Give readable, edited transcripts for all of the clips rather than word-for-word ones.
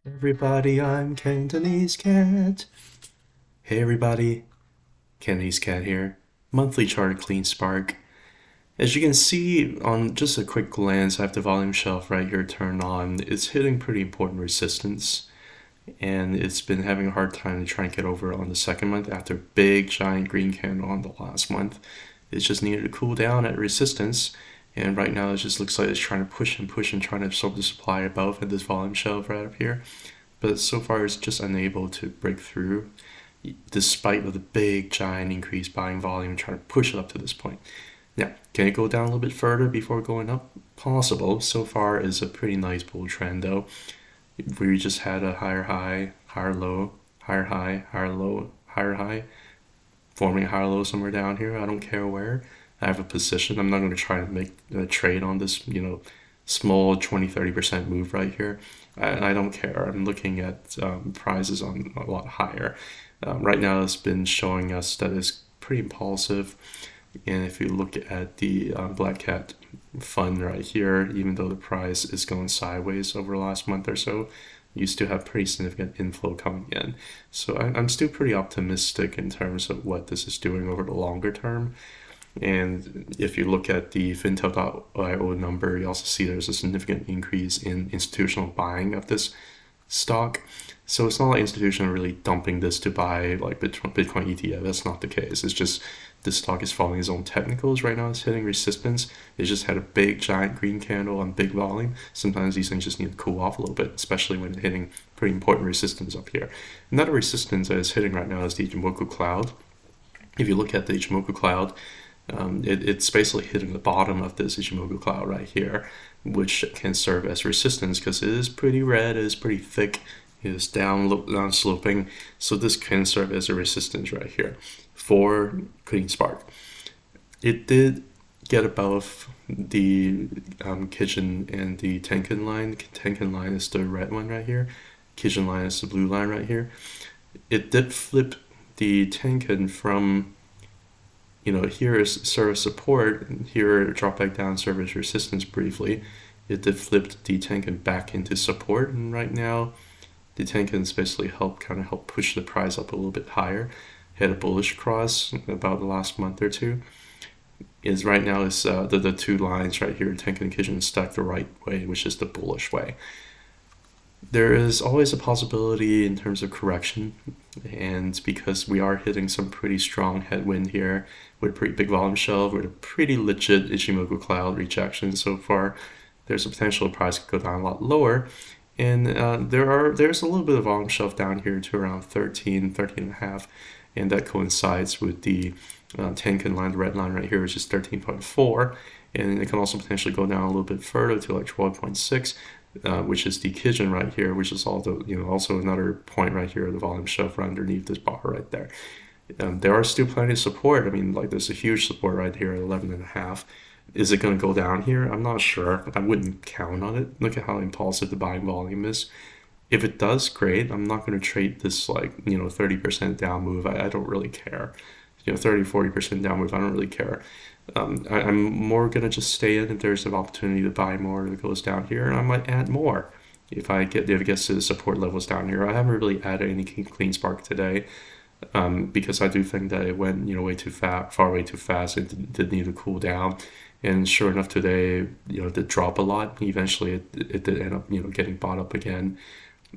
Everybody, I'm Cantonese Cat. Hey everybody, Cantonese Cat here. Monthly chart clean spark. As you can see on just a quick glance, I have the volume shelf right here turned on. It's hitting pretty important resistance, and it's been having a hard time to try and get over on the second month after a big giant green candle on the last month. It just needed to cool down at resistance, and right now it just looks like it's trying to push and push and trying to absorb the supply above at this volume shelf right up here. But so far it's just unable to break through despite of the big giant increased buying volume trying to push it up to this point. Now, can it go down a little bit further before going up? Possible. So far is a pretty nice bull trend though. We just had a higher high, higher low, higher high, higher low, higher high, forming a higher low somewhere down here. I don't care where. I have a position. I'm not going to try to make a trade on this, small 20-30% move right here. I don't care. I'm looking at prices on a lot higher. Right now it's been showing us that it's pretty impulsive, and if you look at the Black Cat fund right here, even though the price is going sideways over the last month or so, you still have pretty significant inflow coming in. So I'm still pretty optimistic in terms of what this is doing over the longer term. And if you look at the Fintel.io number, you also see there's a significant increase in institutional buying of this stock. So it's not like institutions are really dumping this to buy like Bitcoin ETF. That's not the case. It's just this stock is following its own technicals right now. It's hitting resistance. It just had a big giant green candle on big volume. Sometimes these things just need to cool off a little bit, especially when they're hitting pretty important resistance up here. Another resistance that is hitting right now is the Ichimoku cloud. If you look at the Ichimoku cloud, it's basically hitting the bottom of this Ichimoku cloud right here, which can serve as resistance because it is pretty red, it is pretty thick, it is down sloping, so this can serve as a resistance right here for clean spark. It did get above the Kijun and the Tenkan line. Tenkan line is the red one right here. Kijun line is the blue line right here. It did flip the Tenkan from here is service support, here drop back down service resistance briefly. It did flip the Tenkan back into support, and right now the Tenkan's basically help push the price up a little bit higher. Had a bullish cross about the last month or two. Is right now is the two lines right here, Tenkan and Kijun, stacked the right way, which is the bullish way. There is always a possibility in terms of correction, and because we are hitting some pretty strong headwind here with a pretty big volume shelf, with a pretty legit Ichimoku cloud rejection so far, there's a potential the price could go down a lot lower. And there's a little bit of volume shelf down here to around 13 and a half, and that coincides with the Tenkan line, the red line right here, which is 13.4, and it can also potentially go down a little bit further to like 12.6. Which is the Kijun right here, which is also another point right here, the volume shelf right underneath this bar right there. There are still plenty of support. I mean, like there's a huge support right here at 11 and a half. Is it going to go down here? I'm not sure. I wouldn't count on it. Look at how impulsive the buying volume is. If it does, great. I'm not going to trade this 30% down move. I don't really care. 30-40% down move. I don't really care. I'm more going to just stay in if there's an opportunity to buy more that goes down here, and I might add more if it gets to the support levels down here. I haven't really added any clean spark today because I do think that it went way too way too fast. It did need to cool down, and sure enough today it did drop a lot. Eventually it did end up getting bought up again.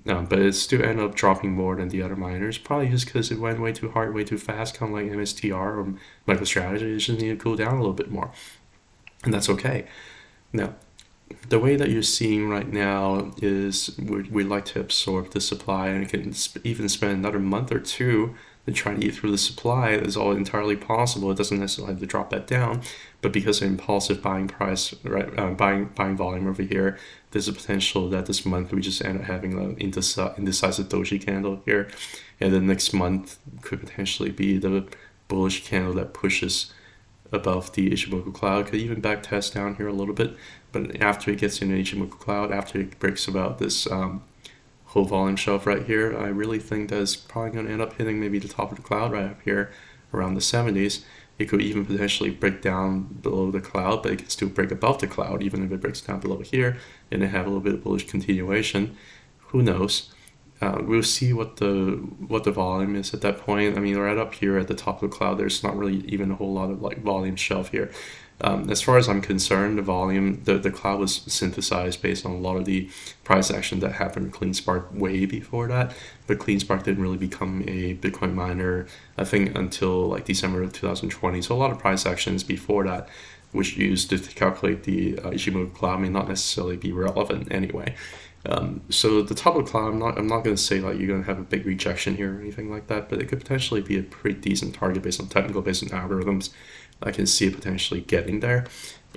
But it still ended up dropping more than the other miners, probably just because it went way too hard, way too fast, kind of like MSTR or MicroStrategy. It just needed to cool down a little bit more, and that's okay. Now, the way that you're seeing right now is we like to absorb the supply, and it can even spend another month or two to try to eat through the supply. It's all entirely possible. It doesn't necessarily have to drop that down, but because of impulsive buying price, right, buying volume over here, there's a potential that this month we just end up having an indecisive doji candle here, and then next month could potentially be the bullish candle that pushes above the Ichimoku cloud. Could even back test down here a little bit, but after it gets into Ichimoku cloud, after it breaks about this whole volume shelf right here, I really think that it's probably going to end up hitting maybe the top of the cloud right up here around the 70s. It could even potentially break down below the cloud, but it can still break above the cloud even if it breaks down below here and then have a little bit of bullish continuation. Who knows? We'll see what the volume is at that point. I mean, right up here at the top of the cloud, there's not really even a whole lot of like volume shelf here. As far as I'm concerned, the cloud was synthesized based on a lot of the price action that happened with CleanSpark way before that. But CleanSpark didn't really become a Bitcoin miner, I think, until like December of 2020. So a lot of price actions before that, which used to calculate the Ichimoku cloud, may not necessarily be relevant anyway. So the top of the cloud, I'm not going to say like you're going to have a big rejection here or anything like that, but it could potentially be a pretty decent target based on technical, based on algorithms. I can see it potentially getting there,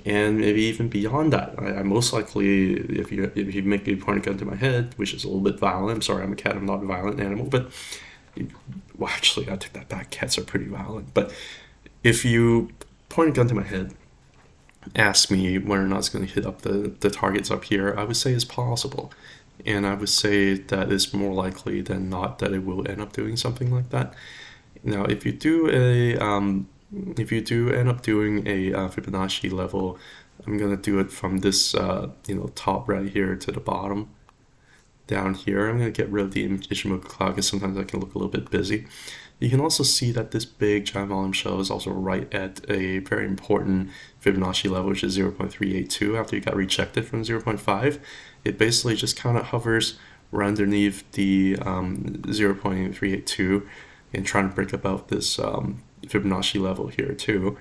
and maybe even beyond that. I most likely, if you make me point a gun to my head, which is a little bit violent. I'm sorry, I'm a cat. I'm not a violent animal, but well, actually, I take that back. Cats are pretty violent. But if you point a gun to my head, ask me whether or not it's going to hit up the targets up here, I would say it's possible. And I would say that it's more likely than not that it will end up doing something like that. Now, if you do end up doing a Fibonacci level, I'm going to do it from this top right here to the bottom down here. I'm going to get rid of the Ichimoku cloud because sometimes I can look a little bit busy. You can also see that this big giant volume shell is also right at a very important Fibonacci level, which is 0.382 after you got rejected from 0.5. It basically just kind of hovers right underneath the 0.382 and trying to break above this Fibonacci level here too.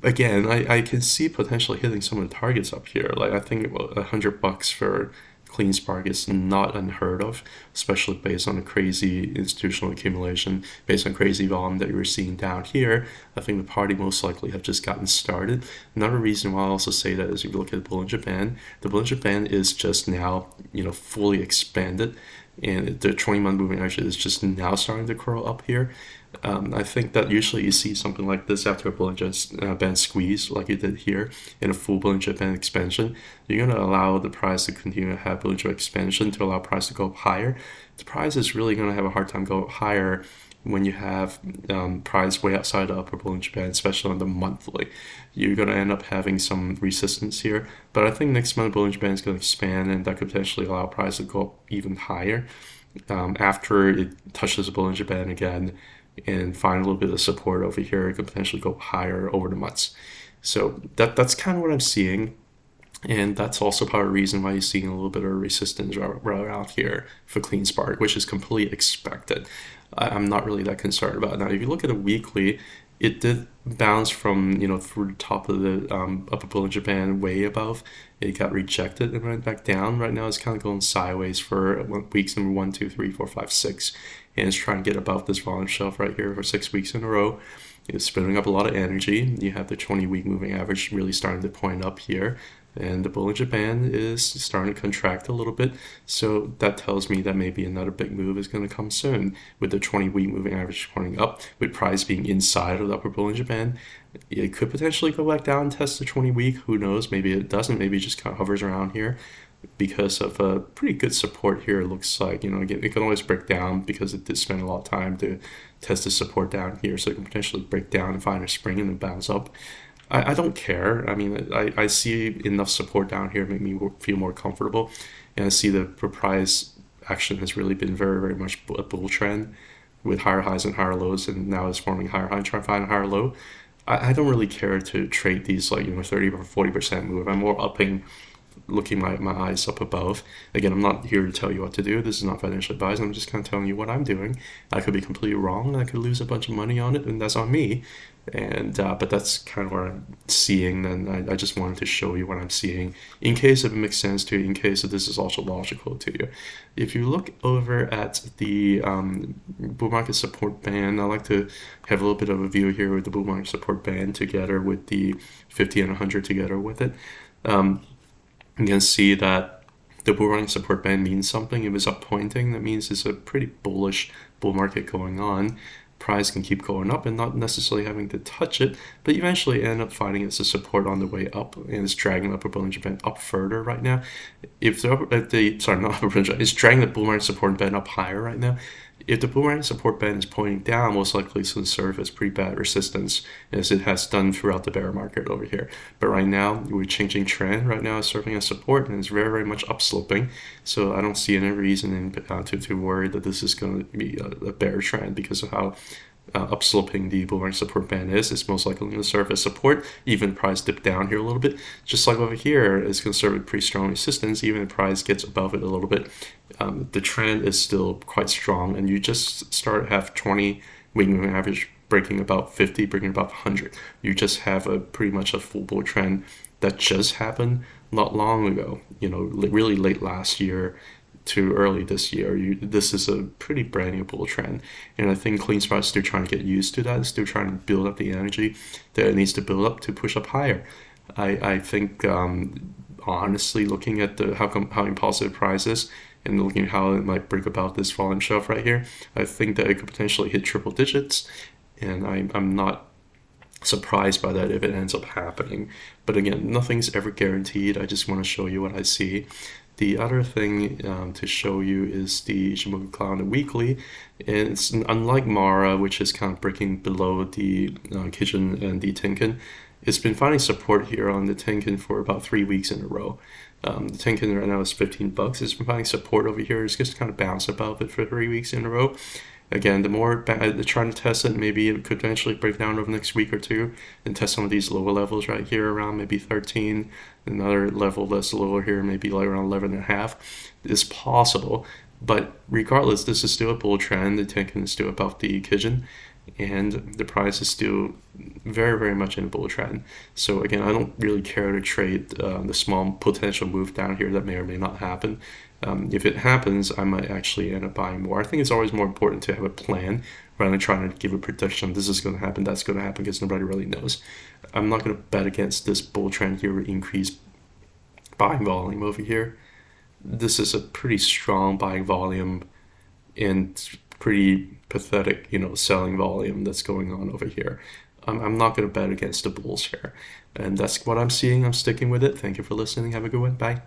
Again, I can see potentially hitting some of the targets up here. Like I think $100 for CleanSpark is not unheard of, especially based on the crazy institutional accumulation, based on crazy volume that you were seeing down here. I think the party most likely have just gotten started. Another reason why I also say that is if you look at the Bollinger Band is just now, fully expanded, and the 20-month moving average is just now starting to curl up here. I think that usually you see something like this after a Bollinger Band squeeze, like you did here, in a full Bollinger Band expansion. You're going to allow the price to continue to have Bollinger expansion to allow price to go up higher. The price is really going to have a hard time go up higher when you have price way outside the upper Bollinger Band, especially on the monthly. You're going to end up having some resistance here, but I think next month Bollinger Band is going to expand, and that could potentially allow price to go up even higher after it touches the Bollinger Band again and find a little bit of support over here. It could potentially go higher over the months. So that's kind of what I'm seeing. And that's also part of the reason why you're seeing a little bit of resistance right out here for CleanSpark, which is completely expected. I'm not really that concerned about it. Now, if you look at a weekly, it did bounce from, through the top of the upper Bollinger Band way above. It got rejected and went back down. Right now, it's kind of going sideways for weeks number 1, 2, 3, 4, 5, 6. And it's trying to get above this volume shelf right here for 6 weeks in a row. It's spinning up a lot of energy. You have the 20-week moving average really starting to point up here. And the Bollinger Band is starting to contract a little bit. So that tells me that maybe another big move is going to come soon, with the 20-week moving average pointing up, with price being inside of the upper Bollinger Band. It could potentially go back down and test the 20-week. Who knows? Maybe it doesn't. Maybe it just kind of hovers around here because of a pretty good support here. It looks like, again, it can always break down because it did spend a lot of time to test the support down here. So it can potentially break down and find a spring and then bounce up. I don't care. I mean, I see enough support down here to make me feel more comfortable. And I see the price action has really been very, very much a bull trend with higher highs and higher lows, and now it's forming higher high and trying to find a higher low. I don't really care to trade these 30 or 40% move. I'm more looking my eyes up above. Again, I'm not here to tell you what to do. This is not financial advice. I'm just kind of telling you what I'm doing. I could be completely wrong. I could lose a bunch of money on it, and that's on me. And but that's kind of what I'm seeing, and I just wanted to show you what I'm seeing in case it makes sense to you, in case this is also logical to you. If you look over at the bull market support band, I like to have a little bit of a view here with the bull market support band together with the 50 and 100 together with it. You can see that the bull market support band means something. If it's up pointing, that means it's a pretty bullish bull market going on. Price can keep going up and not necessarily having to touch it, but eventually end up finding it's a support on the way up, and it's dragging the upper Bollinger Band up further right now. It's dragging the bull market support band up higher right now. If the boomerang support band is pointing down, most likely it's going to serve as pretty bad resistance, as it has done throughout the bear market over here. But right now, we're changing trend. Right now, it's serving as support, and it's very, very much upsloping. So I don't see any reason to worry that this is going to be a bear trend because of how upsloping the boomerang support band is. It's most likely going to serve as support, even if price dip down here a little bit. Just like over here, it's going to serve a pretty strong resistance, even if price gets above it a little bit. The trend is still quite strong, and you just start have 20 weekly average breaking about 50, breaking about 100. You just have a pretty much a full bull trend that just happened not long ago, really late last year to early this year. This is a pretty brand new bull trend, and I think CleanSpot is still trying to get used to that, still trying to build up the energy that it needs to build up to push up higher. I think honestly, looking at how impulsive price is and looking at how it might bring about this volume shelf right here, I think that it could potentially hit triple digits, and I'm not surprised by that if it ends up happening. But again, nothing's ever guaranteed. I just want to show you what I see. The other thing to show you is the Ichimoku cloud on the weekly. And it's unlike Mara, which is kind of breaking below the Kijun and the Tenkan. It's been finding support here on the Tenkan for about 3 weeks in a row. The Tenkan right now is $15. It's been finding support over here. It's just kind of bounced above it for 3 weeks in a row. Again, the more they're trying to test it, maybe it could potentially break down over the next week or two and test some of these lower levels right here around maybe 13. Another level that's lower here, maybe like around 11.5. It's possible. But regardless, this is still a bull trend. The Tenkan is still above the Kijun, and the price is still very, very much in a bull trend. So again, I don't really care to trade the small potential move down here that may or may not happen. If it happens, I might actually end up buying more. I think it's always more important to have a plan rather than trying to give a prediction. This is going to happen, that's going to happen, because nobody really knows. I'm not going to bet against this bull trend here with increased buying volume over here. This is a pretty strong buying volume and pretty pathetic, selling volume that's going on over here. I'm not going to bet against the bulls here. And that's what I'm seeing. I'm sticking with it. Thank you for listening. Have a good one. Bye.